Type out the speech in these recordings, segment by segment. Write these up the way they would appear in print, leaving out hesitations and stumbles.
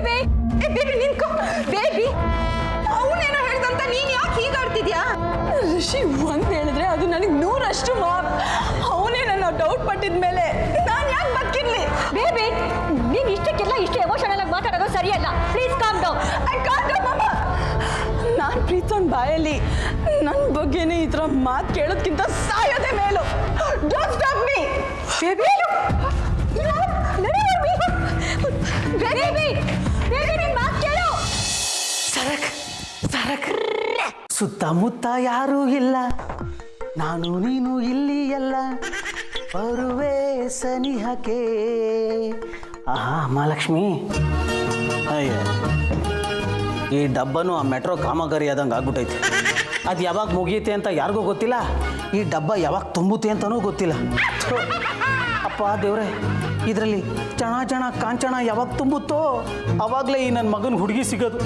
Baby baby ನಿನ್ಕೋ baby. ಅವನೇನೋ ಹೇಳ್ದಂತ ನೀನ್ ಯಾಕೆ ಹೀಗಾಡ್ತಿದ್ಯಾ? ಋಷಿ ಒಂದ್ ಹೇಳಿದ್ರೆ ಅದು ನನಗೆ 100 ಮಾಪ್. ಅವನೇ ನನ್ನ ಡೌಟ್ ಪಟ್ಟಿದ್ಮೇಲೆ ನಾನು ಯಾಕೆ ಬದುಕಿರ್ಲಿ? ಬೇಬಿ ನೀನ್ ಇಷ್ಟಕ್ಕೆಲ್ಲ ಇಷ್ಟು ಎಮೋಷನಲ್ ಆಗಿ ಮಾತಾಡೋದು ಸರಿಯಲ್ಲ. Please calm down. I calm down ಮಮ್ಮ. ನಾನು ಪ್ರೀತನ್ ಬಾಯಲ್ಲಿ ನನ್ನ ಬಗ್ಗೆನೇ ಈ ಥರ ಮಾತು ಕೇಳೋದ್ಕಿಂತ ಸಾಯೋದೇ ಮೇಲು. Don't stop me baby. ಸುತ್ತಮುತ್ತ ಯಾರೂ ಇಲ್ಲ, ನಾನು ನೀನು ಇಲ್ಲಿ ಎಲ್ಲ ಬರುವೆ ಸನಿಹಕ್ಕೆ. ಆಹಾ ಮಹಾಲಕ್ಷ್ಮಿ, ಅಯ್ಯ ಈ ಡಬ್ಬನು ಆ ಮೆಟ್ರೋ ಕಾಮಗಾರಿ ಆದಂಗೆ ಆಗ್ಬಿಟ್ಟೈತಿ. ಅದು ಯಾವಾಗ ಮುಗಿಯುತ್ತೆ ಅಂತ ಯಾರಿಗೂ ಗೊತ್ತಿಲ್ಲ, ಈ ಡಬ್ಬ ಯಾವಾಗ ತುಂಬುತ್ತೆ ಅಂತನೂ ಗೊತ್ತಿಲ್ಲ. ಅಪ್ಪ ದೇವ್ರೆ, ಇದರಲ್ಲಿ ಚಣ ಚಣ ಕಾಂಚಣ ಯಾವಾಗ ತುಂಬುತ್ತೋ ಅವಾಗಲೇ ಈ ನನ್ನ ಮಗನ ಹುಡುಗಿ ಸಿಗೋದು.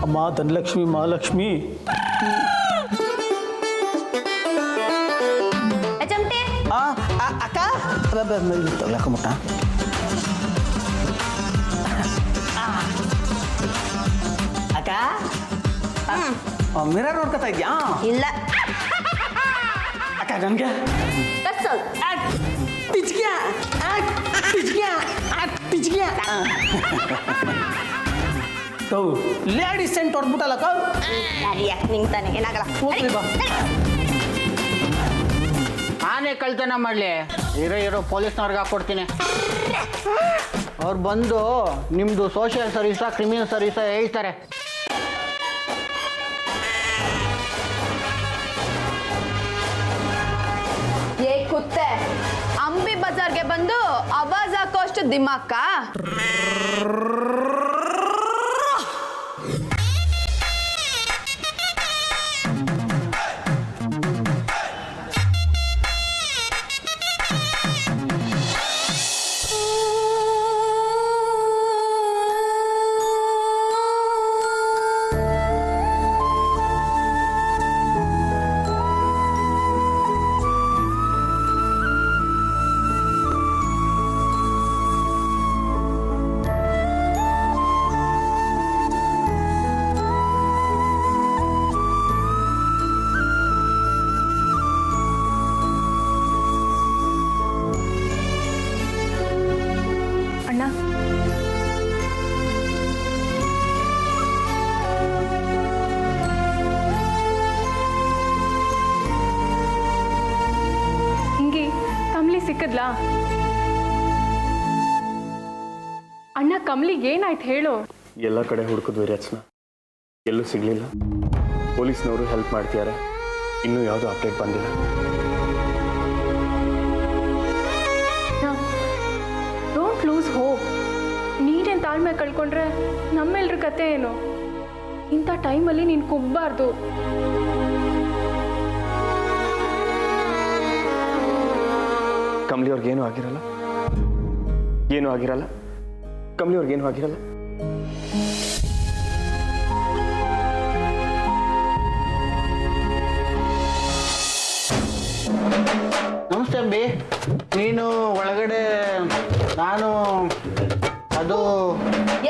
ಅಮ್ಮ ಧನಲಕ್ಷ್ಮಿ ಮಹಾಲಕ್ಷ್ಮಿ. ಅಕ್ಕ ತಗೊಳಕಮುಟ್ಟ ಅಕ್ಕ ಮಿರರ್ ನೋಡ್ಕೊತಾ ಇದ್ಯಾ? ಇಲ್ಲ ಅಕ್ಕ ನನ್ಗೆ ಲೇಡೀಸ್ ಸೆಂಟ್ ಹೊಡ್ಬಿಟ್ಟಲ್ಲ ಕೌ. ನಿಂಗೆ ತಾನೆ ಏನಾಗಲ್ಲ. ಆನೆ ಕಳ್ತನ ಮಾಡಲಿ, ಇರೋ ಪೊಲೀಸ್ನವ್ರಿಗೆ ಹಾಕ್ಕೊಡ್ತೀನಿ. ಅವ್ರು ಬಂದು ನಿಮ್ಮದು ಸೋಷಿಯಲ್ ಸರ್ವಿಸಾ ಕ್ರಿಮಿನಲ್ ಸರ್ವಿಸಾ ಹೇಳ್ತಾರೆ. ಏ ಕುತ್ತೆ, ಅಂಬಿ ಬಜಾರ್ಗೆ ಬಂದು ಆವಾಜ್ ಹಾಕೋಷ್ಟು ದಿಮಾಕ? ಸಿಕ್ಕದ್ಲಾ? ಅಣ್ಣ ಕಮಲಿಗೆ ಏನಾಯ್ತು ಹೇಳು. ಎಲ್ಲ ಕಡೆ ಹುಡುಕಿದ್ವಿ ರಚನಾ, ಎಲ್ಲೂ ಸಿಗ್ಲಿಲ್ಲ. ಪೊಲೀಸ್ನವರು ಹೆಲ್ಪ್ ಮಾಡ್ತಿದ್ದಾರೆ, ಇನ್ನೂ ಯಾವುದೂ ಅಪ್ಡೇಟ್ ಬಂದಿಲ್ಲ. Don't lose hope. ನೀನೇನು ತಾಳ್ಮೆ ಕಳ್ಕೊಂಡ್ರೆ ನಮ್ಮೆಲ್ರ ಕತೆ ಏನು? ಇಂಥ ಟೈಮಲ್ಲಿ ನೀನು ಕುಗ್ಬಾರ್ದು. ಕಮಲಿ ಅವ್ರಿಗೇನು ಆಗಿರಲ್ಲ, ಏನೂ ಆಗಿರಲ್ಲ. ಕಮಲಿ ಅವ್ರಿಗೇನು ಆಗಿರಲ್ಲ. ನಮಸ್ತೆ ಅಂಬಿ. ನೀನು ಒಳಗಡೆ, ನಾನು ಅದು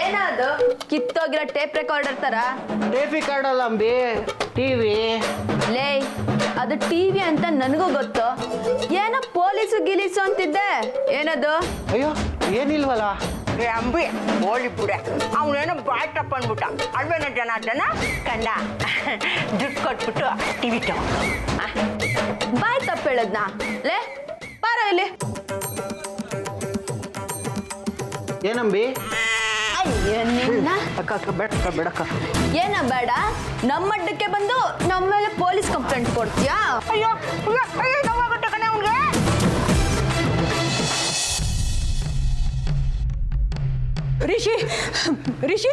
ಏನದು ಕಿತ್ತೋಗಿರೋ ಟೇಪ್ ರೆಕಾರ್ಡರ್ ತರ? ಟೇಪ್ ರೆಕಾರ್ಡ್ ಅಲ್ಲ ಅಂಬಿ, ಟಿವಿ. ಲೇ, ಅದು ಟಿವಿ ಅಂತ ನನಗೂ ಗೊತ್ತು. ಏನೋ ಪೊಲೀಸು ಗಿಲೀಸು ಅಂತಿದ್ದೆ, ಏನದು? ಅಯ್ಯೋ ಏನಿಲ್ವಲ್ಲ. ಅಂಬಿ ಹೋಳಿ ಬಿಡ, ಅವನೇನೋ ಬಾಯ್ ಟಪ್ ಅಂದ್ಬಿಟ್ಟ ಅಲ್ವೇನೋ ಜನಾರ್ದನ ಕಂಡ. ದುಡ್ಡು ಕೊಟ್ಬಿಟ್ಟು ಟಿವಿ ತಗೊಂಡು ಬಾಯ್ ತಪ್ಪು ಹೇಳದ್ನಾ? ಲೇ ಬಾರ ಇಲ್ಲಿ. ಏನಂಬಿ? ಅಕ್ಕ ಬೇಡಕ್ಕ ಬೇಡಕ್ಕ. ಏನ ಬೇಡ? ನಮ್ಮ ಅಡ್ಡಕ್ಕೆ ಬಂದು ನಮ್ಮ ಮೇಲೆ ಪೊಲೀಸ್ ಕಂಪ್ಲೇಂಟ್ ಕೊಡ್ತೀಯಾ? ಅಯ್ಯೋ ನೋವಾಗುತ್ತೆ ಕಣೆ ಅವ್ನಿಗೆ. ರಿಷಿ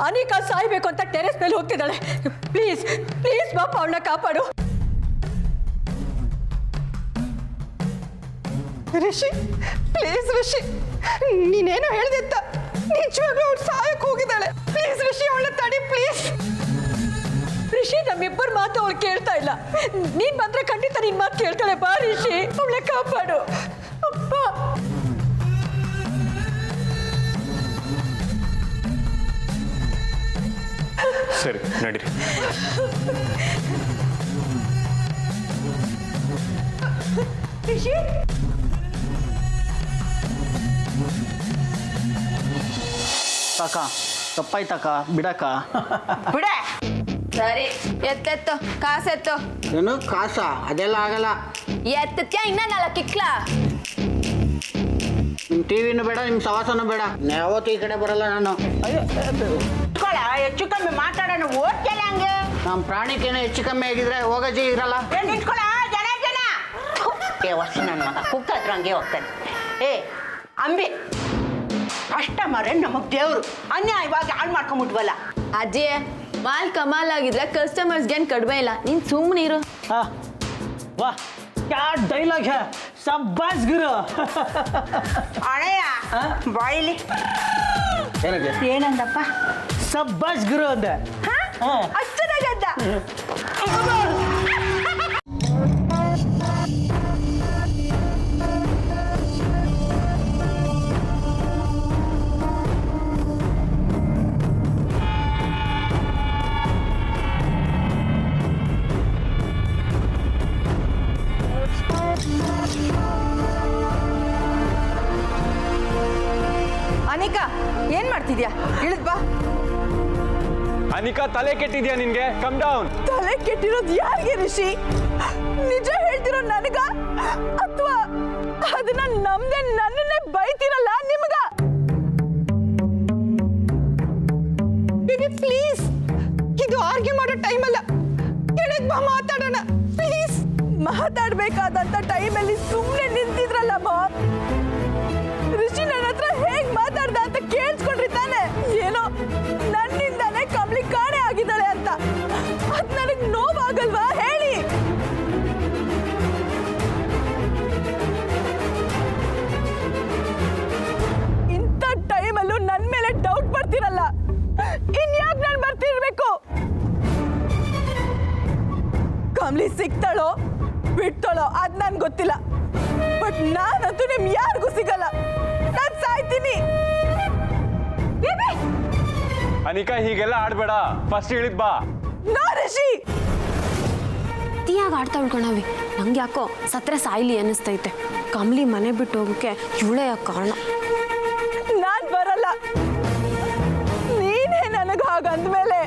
ಅನಿಕಾ ಸಾಯ್ಬೇಕು ಅಂತ ಟೆರೆಸ್ ಮೇಲೆ ಹೋಗ್ತಿದ್ದಾಳೆ. ಪ್ಲೀಸ್ ಪ್ಲೀಸ್ ಬಾಪ ಅವಳನ್ನ ಕಾಪಾಡು. ರಿಷಿ ಪ್ಲೀಸ್ ರಿಷಿ, ನೀನೇನೋ ಹೇಳ್ದೆ ಅಂತ ನಿಜವಾಗ್ಲೂ ಅವ್ರು ಸಾಯಕ್ಕೆ ಹೋಗಿದ್ದಾಳೆ. ಪ್ಲೀಸ್ ರಿಷಿ ಅವಳ ತಡಿ ಪ್ಲೀಸ್. ರಿಷಿ ನಮ್ಮಿಬ್ಬರ ಮಾತು ಅವಳು ಕೇಳ್ತಾ ಇಲ್ಲ. ನೀನ್ ಮಾತ್ರ ಖಂಡಿತ ನಿನ್ ಮಾತು ಕೇಳ್ತಾಳೆ. ಬಾ ರಿಷಿ, ಅವಳ ಕಾಪಾಡು ಅಪ್ಪ. ಸರಿ ನಡೀರಿ. ರಿಷಿ ತಕ ತಪ್ಪಾಯ್ತಕ್ಕ ಬಿಡಕ್ಕ. ಬಿಡೆ. ಸರಿ ಎತ್ತೆತ್ತು ಕಾಸೆತ್ತು. ಏನು ಕಾಸ ಅದೆಲ್ಲ ಆಗಲ್ಲ. ಎತ್ತತ್ಯಾ ಇನ್ನ 4 ಕಿಕ್ಲಾ. ನಿಮ್ಮ ಟಿವಿನೂ ಬೇಡ, ನಿಮ್ಮ ಸವಾಸನೂ ಬೇಡ. ಯಾವತ್ತೂ ಈ ಕಡೆ ಬರಲ್ಲ ನಾನು. ಹೆಚ್ಚು ಕಮ್ಮಿ ಮಾತಾಡೋಣ. ಓದ್ತಲ್ಲ ಹಂಗೆ. ನಮ್ಮ ಪ್ರಾಣಿಕೇನೋ ಹೆಚ್ಚು ಕಮ್ಮಿ ಆಗಿದ್ರೆ ಹೋಗಜಿ ಇರಲ್ಲ. ನಿಂತ್ಕೊಳ ಜನ ವರ್ಷ ನನ್ನ ಮಗ ಕುಕ್ಕತ್ರ ಹಂಗೆ ಹೋಗ್ತಾನೆ. ಅಂಬಿ ಕಸ್ಟಮರೇ ನಮಗ್ ದೇವ್ರು. ಅನ್ಯಾಯವಾಗಿ ಹಾಳು ಮಾಡ್ಕೊಂಬಿಟ್ವಲ್ಲ. ಅಜ್ಜಿ ಮಾಲ್ ಕಮಾಲ್ ಆಗಿದ್ರೆ ಕಸ್ಟಮರ್ಸ್ಗೇನು ಕಡಿಮೆ ಇಲ್ಲ. ನೀನ್ ಸುಮ್ಮನಿರು. वाह क्या डायलॉग है, शाबाश गुरु. ಅಣಯ್ಯ ಬಾಯಿಲಿ ಏನಂದಪ್ಪ? शाबाश गुरु अंदे. ಅಷ್ಟದಾಗದ್ದ. ಅನಿಕಾ ಏನ್ ಮಾಡ್ತಿದ್ಯಾ? ಇಳಿದ್ ಬಾ. ಅನಿಕಾ ತಲೆ ಕೆಟ್ಟಿದ್ಯಾ ನಿನ್ಗೆ? Come down. ತಲೆ ಕೆಟ್ಟಿರೋದು ಯಾರಿಗೆ ರಿಷಿ? ನಿಜ ಹೇಳ್ತಿರೋ ನನಗ ಅಥವಾ ಅದನ್ನ ನಮ್ದೆ ನನ್ನನ್ನೇ ಬೈತಿರಲ್ಲ ನಿಮಗ? ಬೇಬಿ ಪ್ಲೀಸ್, ಇದು ಆರ್ಗ್ಯೂ ಮಾಡೋ ಟೈಮ್ ಅಲ್ಲ. ಕೆಳಗ್ ಬಾ ಮಾತಾಡೋಣ ಪ್ಲೀಸ್. ಮಾತಾಡ್ಬೇಕಾದಂತ ಟೈಮಲ್ಲಿ ಸುಮ್ಮನೆ ನಿಂತಿದ್ರಲ್ಲ ಬಾ. ರಿಷಿ ನನ್ನ ಹತ್ರ ಹೇಗ್ ಮಾತಾಡ್ದ ಅಂತ ಕೇಳಿಸ್ಕೊಂಡ್ರಿ ತಾನೆ? ಏನೋ ನನ್ನಿಂದಾನೇ ಕಮ್ಲಿ ಕಾಣೆ ಆಗಿದ್ದಾಳೆ ಅಂತ. ಅದ್ ನನಗ್ ನೋವಾಗಲ್ವಾ ಹೇಳಿ? ಇಂಥ ಟೈಮಲ್ಲೂ ನನ್ ಮೇಲೆ ಡೌಟ್ ಬರ್ತಿರಲ್ಲ. ಇನ್ಯಾಕ್ ನಾನು ಬರ್ತಿರ್ಬೇಕು? ಕಮ್ಲಿ ಸಿಗ್ತಾಳೋ ಬಿಡ್ತಾಳೋ ಅದ್ ನನ್ ಗೊತ್ತಿಲ್ಲ. ಬಟ್ ನಾನಂತೂ ನಿಮ್ ಯಾರಿಗೂ ಸಿಗಲ್ಲ. ನಾನ್ ಸಾಯ್ತೀನಿ. ಅನಿಕಾ ಹೀಗೆಲ್ಲ ಆಡ್ಬೇಡ, ಫಸ್ಟ್ ಇಳಿದ್ ಬಾ. ನೋ ರಿಷಿ. ಅತಿಯಾಗಿ ಆಡ್ತಾ ಉಳ್ಕೊಂಡವಿ. ನಂಗೆ ಯಾಕೋ ಸತ್ರೆ ಸಾಯ್ಲಿ ಅನ್ನಿಸ್ತೈತೆ. ಕಮ್ಲಿ ಮನೆ ಬಿಟ್ಟು ಹೋಗೋಕೆ ಇವಳೇ ಕಾರಣ. ನಾನ್ ಬರಲ್ಲ. ನೀನೇ ನನಗ ಹಾಗಂದ್ಮೇಲೆ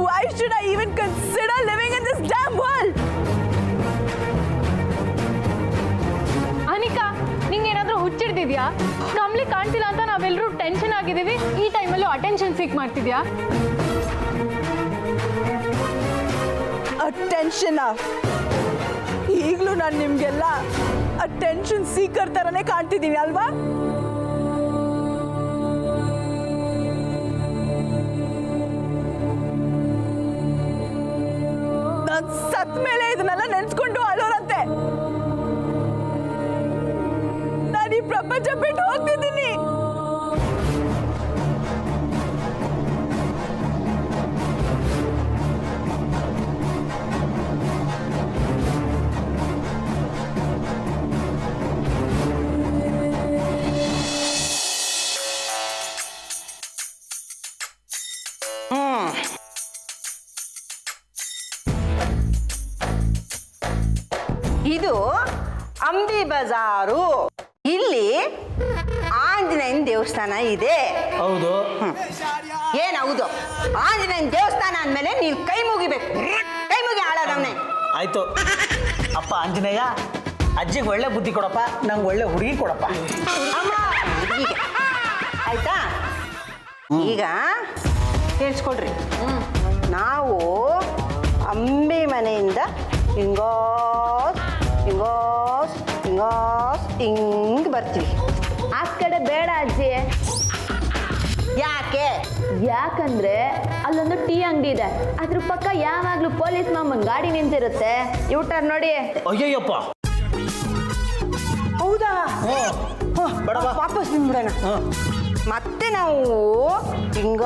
why should I even consider living in this damn world? Anika ನಿಂಗೆ ಏನಾದ್ರೂ ಹುಚ್ಚಿಡ್ದಿದ್ಯಾ? ಕಮ್ಲಿ ಕಾಣ್ತಿಲ್ಲ ಅಂತ ನಾವೆಲ್ಲರೂ ಟೆನ್ಷನ್ ಆಗಿದ್ದೀವಿ. ಈ ಟೈಮಲ್ಲೂ ಅಟೆನ್ಷನ್ ಸೀಕ್ ಮಾಡ್ತಿದ್ಯಾ? ಅಟೆನ್ಷನ್ ಈಗಲೂ ನಾನು ನಿಮ್ಗೆಲ್ಲ ಅಟೆನ್ಷನ್ ಸೀಕರ್ ತರನೇ ಕಾಣ್ತಿದ್ದೀನಿ ಅಲ್ವಾ? ನಾನ್ ಸತ್ ಮೇಲೆ ಇದನ್ನೆಲ್ಲ ನೆನ್ಸ್ಕೊಂಡು ಅಳೋರಂತೆ. ನಾನು ಈ ಪ್ರಪಂಚ ಬಿಟ್ಟು ಹೋಗ್ತಿದ್ದೀನಿ. ಇದು ಅಂಬಿ ಬಜಾರು. ಇಲ್ಲಿ ಆಂಜನೇಯನ ದೇವಸ್ಥಾನ ಇದೆ. ಹೌದು. ಏನೌದು? ಆಂಜನೇಯನ ದೇವಸ್ಥಾನ ಅಂದಮೇಲೆ ನೀನು ಕೈ ಮುಗಿಬೇಕು. ಕೈ ಮುಗಿ ಆಳೋದವನೇ. ಆಯ್ತು ಅಪ್ಪ ಆಂಜನೇಯ, ಅಜ್ಜಿಗೆ ಒಳ್ಳೆ ಬುದ್ಧಿ ಕೊಡಪ್ಪ, ನಂಗೆ ಒಳ್ಳೆ ಹುಡುಗಿ ಕೊಡಪ್ಪ. ಅಮ್ಮ ಹುಡುಗಿಗೆ ಆಯ್ತಾ? ಈಗ ಕೇಳಿಸ್ಕೊಡ್ರಿ. ನಾವು ಅಂಬಿ ಮನೆಯಿಂದ ಹಿಂಗ್ ಬರ್ತೀವಿ. ಆ ಕಡೆ ಬೇಡ ಅಜ್ಜಿ. ಯಾಕೆ? ಯಾಕಂದ್ರೆ ಅಲ್ಲೊಂದು ಟೀ ಅಂಗಡಿ ಇದೆ. ಅದ್ರ ಪಕ್ಕ ಯಾವಾಗ್ಲೂ ಪೊಲೀಸ್ ಮಾಮನ್ ಗಾಡಿ ನಿಂತಿರುತ್ತೆ. ಯೂಟರ್ ನೋಡಿ. ಅಯ್ಯಯ್ಯಪ್ಪ. ಹೌದಾ? ಬೇಡವಾ, ವಾಪಸ್ ನಿಂಬಿಡೋಣ. ಮತ್ತೆ ನಾವು ಹಿಂಗ್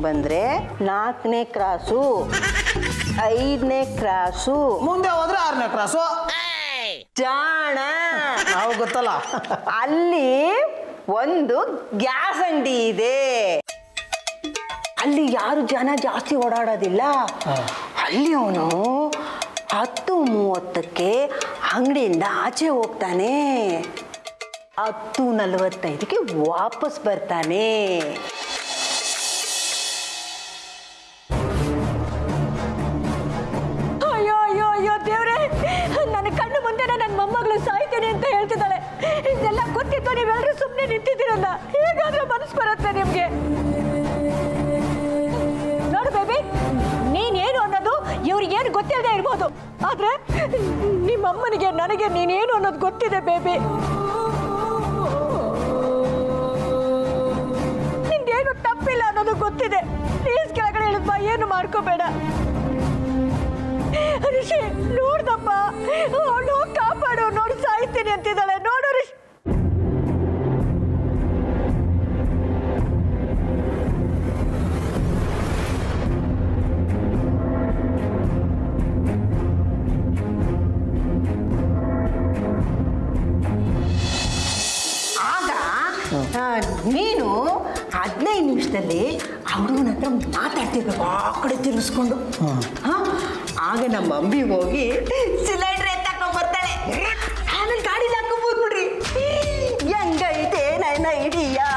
ಬಂದ್ರೆ 4ನೇ ಕ್ರಾಸು, 5ನೇ ಕ್ರಾಸು, ಮುಂದೆ ಹೋದ್ರೆ 6ನೇ ಕ್ರಾಸು. ಜಾಣ ನಾವು ಗೊತ್ತಲ್ಲ. ಅಲ್ಲಿ ಒಂದು ಗ್ಯಾಸ್ ಅಂಗಡಿ ಇದೆ. ಅಲ್ಲಿ ಯಾರು ಜನ ಜಾಸ್ತಿ ಓಡಾಡೋದಿಲ್ಲ. ಅಲ್ಲಿ ಅವನು 10:30ಕ್ಕೆ ಅಂಗಡಿಯಿಂದ ಆಚೆ ಹೋಗ್ತಾನೆ, 10:45ಕ್ಕೆ ವಾಪಸ್ ಬರ್ತಾನೆ. ಅಯ್ಯೋ ಅಯ್ಯೋ ಅಯ್ಯೋ ದೇವ್ರೆ, ನನ್ನ ಕಣ್ಣು ಮುಂದೆನೆ ನನ್ನ ಮೊಮ್ಮಗಳು ಸಾಯ್ತೇನೆ ಅಂತ ಹೇಳ್ತಿದ್ದಾಳೆ. ಇದೆಲ್ಲ ಗೊತ್ತಿತ್ತು ನೀವೆಲ್ಲರೂ ಸುಮ್ಮನೆ ನಿಂತಿದ್ದೀರಲ್ಲ, ಹೇಗಾದ್ರೂ ಮನಸ್ಸು ಬರುತ್ತೆ ನಿಮ್ಗೆ? ನೋಡು ಬೇಬಿ, ನೀನೇನು ಅನ್ನೋದು ಇವ್ರಿಗೇನು ಗೊತ್ತಿಲ್ಲದೆ ಇರ್ಬೋದು, ಆದ್ರೆ ನಿಮ್ಮಮ್ಮನಿಗೆ ನನಗೆ ನೀನೇನು ಅನ್ನೋದು ಗೊತ್ತಿದೆ ಬೇಬಿ. ನಿಂದೇನು ತಪ್ಪಿಲ್ಲ ಅನ್ನೋದು ಗೊತ್ತಿದೆ. ಪ್ಲೀಸ್ ಕೆಳಗಡೆ ಇಳಿದ್ಬಾ, ಏನು ಮಾಡ್ಕೋಬೇಡ. ರಿಷಿ ನೋಡ್ದಪ್ಪ, ಅವಳು ಕಾಪಾಡು, ನೋಡು ಸಾಯ್ತೀನಿ ಅಂತಿದ್ದಾಳೆ. ನೋಡು ರಿಷಿ. ಆಗ ನೀನು 15 ನಿಮಿಷದಲ್ಲಿ ಆ ಹುಡುಗನ ಹತ್ರ ಮಾತಾಡ್ತಿರ್ಬೇಕು, ಆ ಕಡೆ ತಿರ್ಗಿಸ್ಕೊಂಡು. ಆಗ ನಮ್ಮ ಅಂಬಿ ಹೋಗಿ ಸಿಲಿಂಡ್ರ್ ಎತ್ತಾಕೊಂಡ್ ಬರ್ತಾಳೆ. ಆಮೇಲೆ ಗಾಡಿಲಿ ಹಾಕೊಂಡ್ಬಿಡ್ಬಿಡ್ರಿ. ಹೆಂಗೈತೆ ನನ್ನ ಐಡಿಯಾ?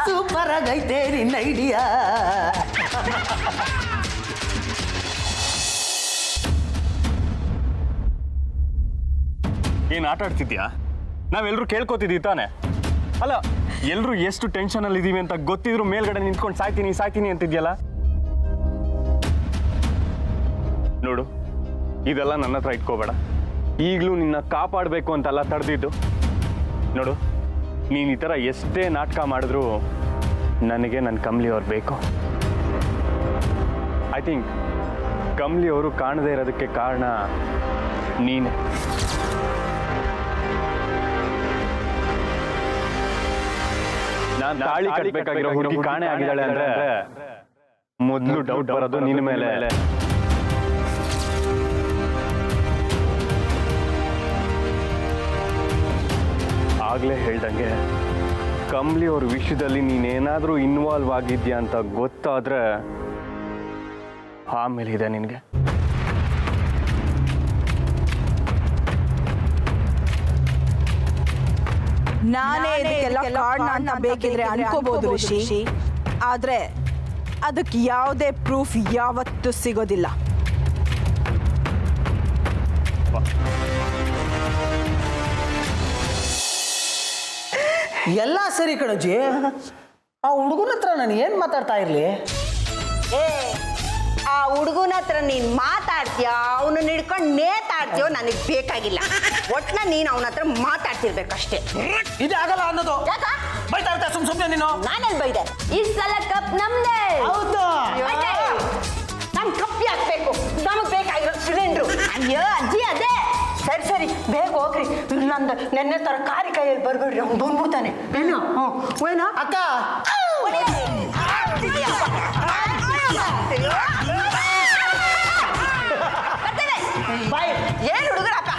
ಸೂಪರ್ ಆಗೈತೆ ನಿನ್ನ ಐಡಿಯಾ. ಏನು ಆಟ ಆಡ್ತಿದ್ಯಾ? ನಾವೆಲ್ಲರೂ ಕೇಳ್ಕೊತಿದ್ದೀವಿ ತಾನೆ? ಅಲ್ಲ, ಎಲ್ಲರೂ ಎಷ್ಟು ಟೆನ್ಷನಲ್ಲಿ ಇದ್ದೀವಿ ಅಂತ ಗೊತ್ತಿದ್ರು ಮೇಲ್ಗಡೆ ನಿಂತ್ಕೊಂಡು ಸಾಯ್ತೀನಿ ಸಾಯ್ತೀನಿ ಅಂತಿದ್ಯಲ್ಲ. ನೋಡು, ಇದೆಲ್ಲ ನನ್ನ ಹತ್ರ ಇಟ್ಕೋಬೇಡ. ಈಗಲೂ ನಿನ್ನ ಕಾಪಾಡಬೇಕು ಅಂತೆಲ್ಲ ತಡೆದಿದ್ದು. ನೋಡು, ನೀನು ಈ ಥರ ಎಷ್ಟೇ ನಾಟಕ ಮಾಡಿದ್ರು ನನಗೆ ನನ್ನ ಕಮಲಿ ಅವ್ರು ಬೇಕು. ಐ ಥಿಂಕ್ ಕಮಲಿ ಅವರು ಕಾಣದೇ ಇರೋದಕ್ಕೆ ಕಾರಣ ನೀನೆ. ನಾನು ತಾಳಿ ಕಟ್ಟಬೇಕಾಗಿರೋ ಹುಡುಗಿ ಕಾಣೆ ಆಗಿದ್ದಾಳೆ ಅಂದ್ರೆ ಮೊದಲು ಡೌಟ್ ಬರೋದು ನಿನ್ನ ಮೇಲೆ. ಆಗ್ಲೇ ಹೇಳ್ದಂಗೆ ಕಮಲಿ ಅವ್ರ ವಿಷಯದಲ್ಲಿ ನೀನೇನಾದ್ರೂ ಇನ್ವಾಲ್ವ್ ಆಗಿದ್ಯಾ ಅಂತ ಗೊತ್ತಾದ್ರೆ ಆಮೇಲೆ ಇದೆ ನಿನಗೆ. ನಾನೇ ಇದಕ್ಕೆಲ್ಲ ಕಾರಣ ಅಂತ ಬೇಕಿದ್ರೆ ಅನ್ಕೋಬಹುದು ಋಷಿ, ಆದ್ರೆ ಅದಕ್ಕೆ ಯಾವುದೇ ಪ್ರೂಫ್ ಯಾವತ್ತೂ ಸಿಗೋದಿಲ್ಲ. ಎಲ್ಲ ಸರಿ ಕಣಜ್ಜಿ, ಆ ಹುಡುಗನ ಹತ್ರ ನಾನು ಏನು ಮಾತಾಡ್ತಾ ಇರಲಿ? ಆ ಹುಡುಗನ ಹತ್ರ ನೀನು ಮಾತಾಡ್ತೀಯ, ಅವನನ್ನ ಹಿಡ್ಕೊಂಡು ನೇತಾಡ್ತೀಯೋ ನನಗೆ ಬೇಕಾಗಿಲ್ಲ. ಒಟ್ನ ನೀನು ಅವನ ಹತ್ರ ಮಾತಾಡ್ತಿರ್ಬೇಕಷ್ಟೇ. ಇದು ಆಗಲ್ಲ ಅನ್ನೋದು. ಬೈತಾ ಇರ್ತಾ ಸುಮ್ಮನೆ ನೀನು. ನಾನೇನು ಬೈದೆ? ಈ ಸಲ ಕಪ್ ನಮ್ದೇ. ಹೌದು. ನಮ್ ಕಪ್ಪಿ ಹಾಕ್ಬೇಕು, ನಮಗೆ ಬೇಕಾಗಿರೋ ಸಿಲಿಂಡ್ರು. ಅಯ್ಯೋ ಅಜ್ಜಿ, ಅದೇ ಸರಿ ಸರಿ ಬೇಗ ಹೋಗ್ರಿ. ನಂದು ನೆನ್ನೆ ತರಕಾರಿ ಕೈಯಲ್ಲಿ ಬರ್ಬೇಡ್ರಿ, ಅವ್ನು ಬಂದ್ಬಿಡ್ತಾನೆ. ಏನು? ಏನೋ ಅಕ್ಕ, ಬಾಯ್. ಏನು ಹುಡುಗರ ಅಕ್ಕ?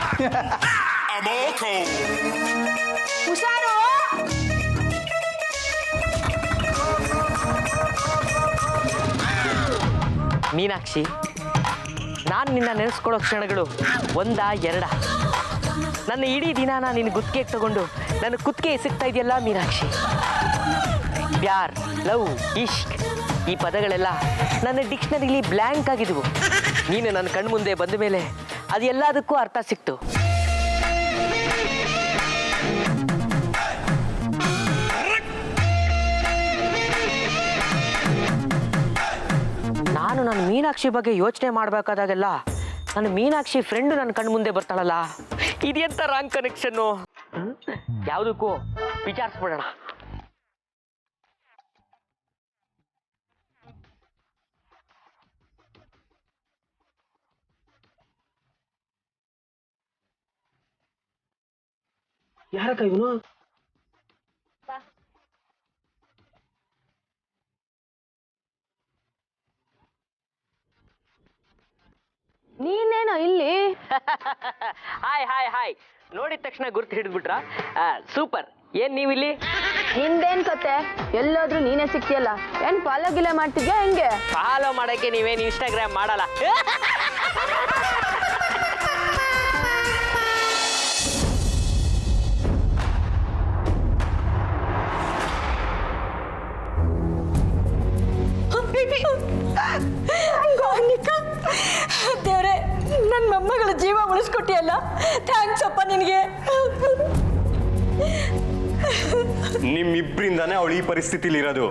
ಹುಷಾರು. ಮೀನಾಕ್ಷಿ, ನಾನು ನಿನ್ನ ನೆನೆಸ್ಕೊಳ್ಳೋ ಕ್ಷಣಗಳು 1 2. ನನ್ನ ಇಡೀ ದಿನಾನ ನಿನ್ನ ಗುತ್ತಿಗೆಗೆ ತಗೊಂಡು ನನ್ನ ಕುತ್ತಿಗೆ ಸಿಗ್ತಾ ಇದೆಯಲ್ಲ ಮೀನಾಕ್ಷಿ. ಪ್ಯಾರ್, ಲವ್, ಇಶ್ಕ್ ಈ ಪದಗಳೆಲ್ಲ ನನ್ನ ಡಿಕ್ಷನರಿಲಿ ಬ್ಲ್ಯಾಂಕ್ ಆಗಿದ್ವು. ನೀನು ನನ್ನ ಕಣ್ಮುಂದೆ ಬಂದ ಮೇಲೆ ಅದೆಲ್ಲದಕ್ಕೂ ಅರ್ಥ ಸಿಕ್ತು. ನಾನು ನನ್ನ ಮೀನಾಕ್ಷಿ ಬಗ್ಗೆ ಯೋಚನೆ ಮಾಡಬೇಕಾದಾಗೆಲ್ಲ ನನ್ನ ಮೀನಾಕ್ಷಿ ಫ್ರೆಂಡು ನನ್ನ ಕಣ್ಣು ಮುಂದೆ ಬರ್ತಾಳಲ್ಲ, ಇದೆಂತ ರಾಂಗ್ ಕನೆಕ್ಷನ್ನು. ಯಾವುದಕ್ಕೂ ವಿಚಾರಿಸ್ಬಿಡೋಣ. ಯಾರಕ್ಕ ಇವನು? ನೀನೇನೋ ಇಲ್ಲಿ? ಹಾಯ್ ಹಾಯ್ ಹಾಯ್, ನೋಡಿದ ತಕ್ಷಣ ಗುರ್ತು ಹಿಡಿದ್ಬಿಟ್ರಾ? ಸೂಪರ್. ಏನ್ ನೀವಿಲ್ಲಿ? ನಿಂದೇನ್ ಕತೆ? ಎಲ್ಲಾದ್ರೂ ನೀನೇ ಸಿಕ್ತಿಯಲ್ಲ, ಏನ್ ಫಾಲೋ ಗಿಲೆ ಮಾಡ್ತಿದ್ಯಾ ಹೆಂಗೆ? ಫಾಲೋ ಮಾಡಕ್ಕೆ ನೀವೇನ್ ಇನ್ಸ್ಟಾಗ್ರಾಮ್ ಮಾಡಲ್ಲ. ದೇವ್ರೆ, ನನ್ನ ಮೊಮ್ಮಗಳ ಜೀವ ಉಳಿಸ್ಕೊಟ್ಟಿಯಲ್ಲ, ಥ್ಯಾಂಕ್ಸ್ ಅಪ್ಪ ನಿನಗೆ. ನಿಮ್ಮಿಬ್ಬರಿಂದಾನೇ ಅವಳು ಈ ಪರಿಸ್ಥಿತಿಲಿ ಇರೋದು.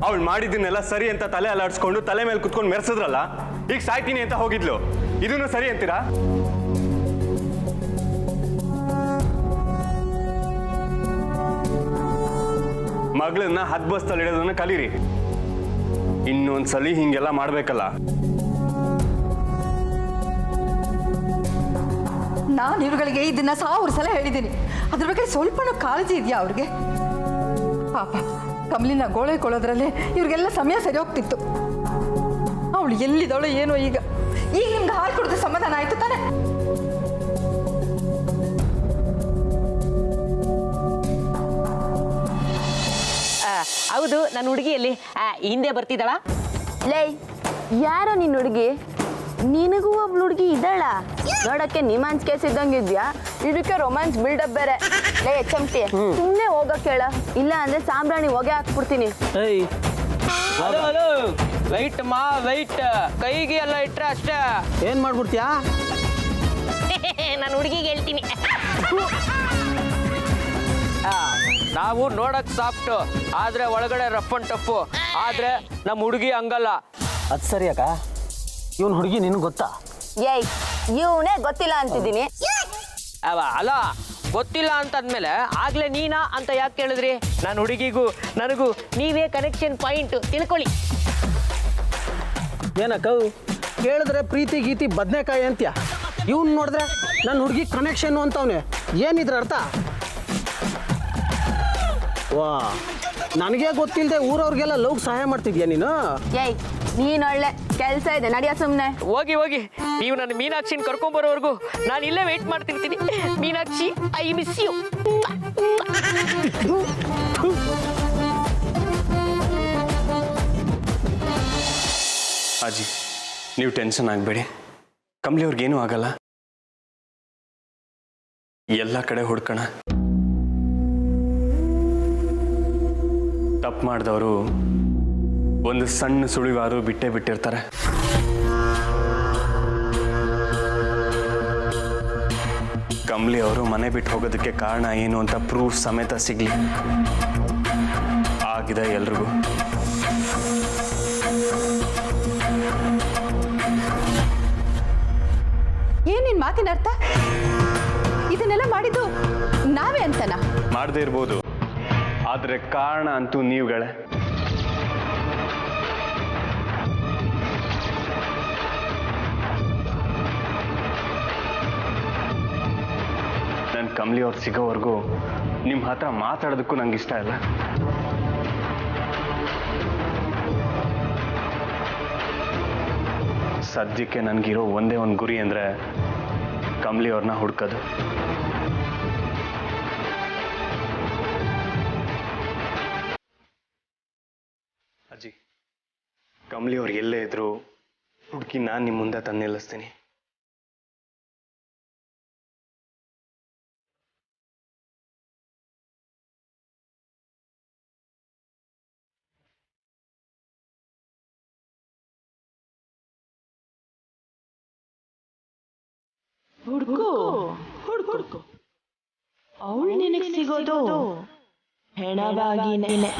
ಅವಳು ಮಾಡಿದ್ದನ್ನೆಲ್ಲ ಸರಿ ಅಂತ ತಲೆ ಅಲ್ಲಾಡ್ಸ್ಕೊಂಡು ತಲೆ ಮೇಲೆ ಕುತ್ಕೊಂಡು ಮೆರೆಸಿದ್ರಲ್ಲ, ಈಗ ಸಾಯ್ತೀನಿ ಅಂತ ಹೋಗಿದ್ಲು. ಇದನ್ನು ಸರಿ ಅಂತೀರಾ? ಮಗಳನ್ನ ಹದ್ಬಸ್ತಲ್ಲಿ ಇಡೋದನ್ನ ಕಲೀರಿ. ಇನ್ನೊಂದ್ಸಲಿ ಹಿಂಗೆಲ್ಲ ಮಾಡ್ಬೇಕಲ್ಲ. ನಾನು ಇವ್ರುಗಳಿಗೆ ಇದನ್ನ 1000 ಸಲ ಹೇಳಿದ್ದೀನಿ. ಅದ್ರ ಬಗ್ಗೆ ಸ್ವಲ್ಪನೂ ಕಾಳಜಿ ಇದೆಯಾ ಅವ್ರಿಗೆ? ಪಾಪ ಕಮಲಿನ ಗೋಳೈಕೊಳ್ಳೋದ್ರಲ್ಲೇ ಇವ್ರಿಗೆಲ್ಲ ಸಮಯ ಸರಿ ಹೋಗ್ತಿತ್ತು. ಅವಳು ಎಲ್ಲಿದ್ದಾಳೋ ಏನೋ ಈಗ ನಿಮ್ಗೆ ಹಾಲು ಕುಡಿದ ಸಮಾಧಾನ ಆಯ್ತು ತಾನೆ? ಹೌದು, ನನ್ನ ಹುಡುಗಿಯಲ್ಲಿ ಹಿಂದೆ ಬರ್ತಿದ್ದಾಳ. ಲೇ, ಯಾರೋ ನಿನ್ನ ಹುಡುಗಿ? ನಿನಗೂ ಒಬ್ಳು ಹುಡುಗಿ ಇದ್ದಾಳ? ನೋಡಕ್ಕೆ ನಿಮಾನ್ಸ್ ಕೇಸ್ ಇದ್ದಂಗಿದ್ಯಾ, ಇದಕ್ಕೆ ರೊಮ್ಯಾನ್ಸ್ ಬಿಲ್ಡಪ್ ಬೇರೆ. ಲೇ ಚಮಟಿ, ಸುಮ್ಮನೆ ಹೋಗಕ್ ಹೇಳ, ಇಲ್ಲ ಅಂದ್ರೆ ಸಾಂಬ್ರಾಣಿ ಹೊಗೆ ಹಾಕ್ಬಿಡ್ತೀನಿ. ಹಲೋ, ವೈಟ್ ಮಾ ವೈಟ್, ಕೈಗೆ ಎಲ್ಲ ಇಟ್ರೆ ಅಷ್ಟೇ. ಏನ್ ಮಾಡ್ಬಿಡ್ತೀಯಾ? ನಾನು ಹುಡುಗಿಗೆ ಹೇಳ್ತೀನಿ. ನಾವು ನೋಡಕ್ ಸಾಫ್ಟ್, ಆದ್ರೆ ಒಳಗಡೆ ರಫ್ ಅಂಡ್ ಟಫ್. ಆದ್ರೆ ನಮ್ಮ ಹುಡುಗಿ ಹಂಗಲ್ಲ. ಅದು ಸರಿ ಅಕ್ಕ. ಇವನ್ ಹುಡುಗಿ ನಿನ್ಗೆ ಗೊತ್ತಾ? ಏಯ್, ಇವನೇ ಗೊತ್ತಿಲ್ಲ ಅಂತಿದ್ದೀನಿ. ಅಲ್ಲ, ಗೊತ್ತಿಲ್ಲ ಅಂತಂದ್ಮೇಲೆ ಆಗ್ಲೇ ನೀನಾ ಅಂತ ಯಾಕೆ ಕೇಳಿದ್ರಿ? ನನ್ನ ಹುಡುಗಿಗೂ ನನಗೂ ನೀವೇ ಕನೆಕ್ಷನ್ ಪಾಯಿಂಟ್, ತಿಳ್ಕೊಳ್ಳಿ. ಏನಕ್ಕ ಕೇಳಿದ್ರೆ ಪ್ರೀತಿ ಗೀತಿ ಬದನೆಕಾಯಿ ಅಂತ್ಯ, ಇವ್ನು ನೋಡಿದ್ರೆ ನನ್ನ ಹುಡುಗಿ ಕನೆಕ್ಷನ್ ಅಂತವನೆ. ಏನಿದ್ರ ಅರ್ಥ? ವಾ, ನನಗೆ ಗೊತ್ತಿಲ್ಲದೆ ಊರವ್ರಿಗೆಲ್ಲ ಲವ್ ಸಹಾಯ ಮಾಡ್ತಿದ್ಯಾ ನೀನು? ಏಯ್, ನೀನ್ ಒಳ್ಳೆ ಕೆಲ್ಸ ಇದೆ, ನಡಿಯ ಸುಮ್ನೆ. ಹೋಗಿ ಹೋಗಿ, ನೀವು ನನ್ನ ಮೀನಾಕ್ಷಿನ ಕರ್ಕೊಂಬರೋವರೆಗೂ ನಾನು ಇಲ್ಲೇ ವೆಯ್ಟ್ ಮಾಡ್ತಿರ್ತೀನಿ. Meenakshi, I miss you. ಅಜ್ಜಿ, ನೀವು ಟೆನ್ಷನ್ ಆಗಬೇಡಿ. ಕಮಲಿ ಅವ್ರಿಗೇನೂ ಆಗಲ್ಲ. ಎಲ್ಲ ಕಡೆ ಹುಡ್ಕೋಣ. ತಪ್ಪು ಮಾಡಿದವರು ಒಂದು ಸಣ್ಣ ಸುಳಿವಾರು ಬಿಟ್ಟೇ ಬಿಟ್ಟಿರ್ತಾರೆ. ಕಮಲಿ ಅವರು ಮನೆ ಬಿಟ್ಟು ಹೋಗೋದಕ್ಕೆ ಕಾರಣ ಏನು ಅಂತ ಪ್ರೂಫ್ ಸಮೇತ ಸಿಗ್ಲಿ. ಆಗಿದೆ ಎಲ್ರಿಗೂ. ಏನಿನ್ ಮಾತಿನ ಅರ್ಥ? ಇದನ್ನೆಲ್ಲ ಮಾಡಿದ್ದು ನಾವೇ ಅಂತನಾ? ಮಾಡದೇ ಇರ್ಬೋದು, ಆದರೆ ಕಾರಣ ಅಂತೂ ನೀವುಗಳೇ. ನನ್ನ ಕಮಲಿ ಅವ್ರು ಸಿಗೋವರೆಗೂ ನಿಮ್ಮ ಹತ್ರ ಮಾತಾಡೋದಕ್ಕೂ ನಂಗೆ ಇಷ್ಟ ಇಲ್ಲ. ಸದ್ಯಕ್ಕೆ ನನಗಿರೋ ಒಂದೇ ಒಂದು ಗುರಿ ಅಂದರೆ ಕಮಲಿ ಅವ್ರನ್ನ ಹುಡ್ಕೋದು. ಅಜ್ಜಿ, ಕಮಲಿ ಅವ್ರು ಎಲ್ಲೇ ಇದ್ರು ಹುಡುಕಿ ನಾನು ನಿಮ್ಮ ಮುಂದೆ ತಂದು ನಿಲ್ಲಿಸ್ತೀನಿ. ಹುಡ್ಕೋ ಅವಳು ನಿನಗೆ ಸಿಗೋದು ಹೆಣವಾಗಿನೇ.